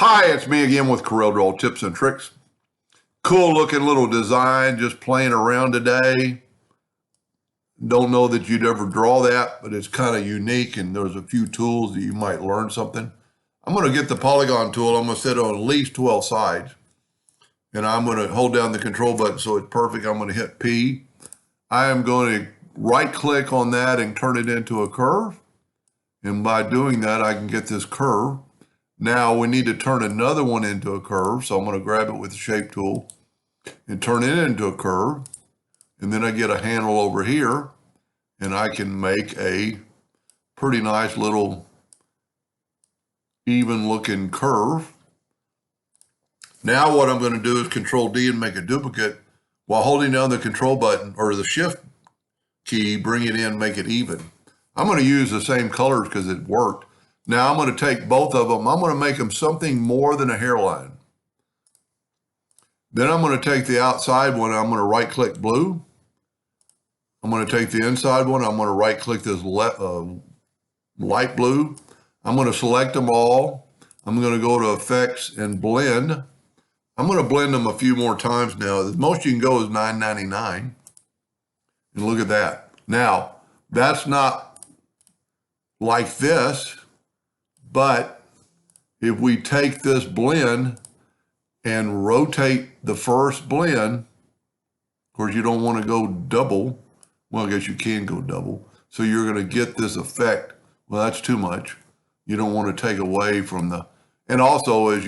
Hi, it's me again with CorelDraw tips and tricks. Cool looking little design, just playing around today. Don't know that you'd ever draw that, but it's kind of unique and there's a few tools that you might learn something. I'm going to get the Polygon tool. I'm going to set it on at least 12 sides. And I'm going to hold down the control button so it's perfect. I'm going to hit P. I am going to right click on that and turn it into a curve. And by doing that, I can get this curve. Now we need to turn another one into a curve. So I'm going to grab it with the shape tool and turn it into a curve. And then I get a handle over here and I can make a pretty nice little even looking curve. Now what I'm going to do is Control D and make a duplicate while holding down the control button or the shift key, bring it in, make it even. I'm going to use the same colors because it worked. Now I'm going to take both of them. I'm going to make them something more than a hairline. Then I'm going to take the outside one. I'm going to right click blue. I'm going to take the inside one. I'm going to right click this light blue. I'm going to select them all. I'm going to go to effects and blend. I'm going to blend them a few more times now. The most you can go is 999. And look at that. Now, that's not like this. But if we take this blend and rotate the first blend, of course, you don't want to go double. Well, I guess you can go double. So you're going to get this effect. Well, that's too much. You don't want to take away from the, and also as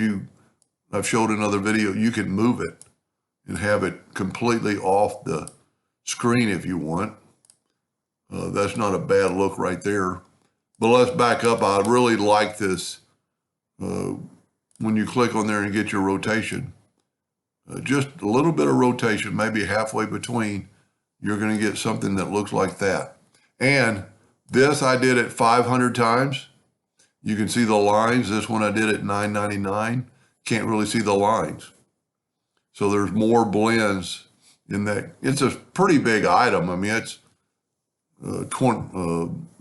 I've showed in another video, you can move it and have it completely off the screen if you want. That's not a bad look right there. But let's back up. I really like this when you click on there and get your rotation. Just a little bit of rotation, maybe halfway between, you're going to get something that looks like that. And this I did it 500 times. You can see the lines. This one I did at 999. Can't really see the lines. So there's more blends in that. It's a pretty big item. I mean, it's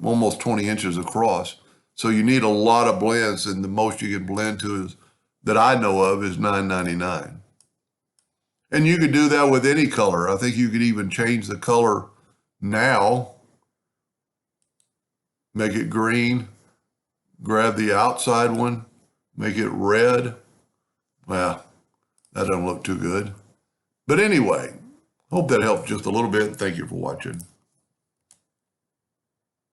almost 20 inches across. So you need a lot of blends, and the most you can blend to is, that I know of, is 999. And you could do that with any color. I think you could even change the color now. Make it green. Grab the outside one. Make it red. Well, that doesn't look too good. But anyway, hope that helped just a little bit. Thank you for watching.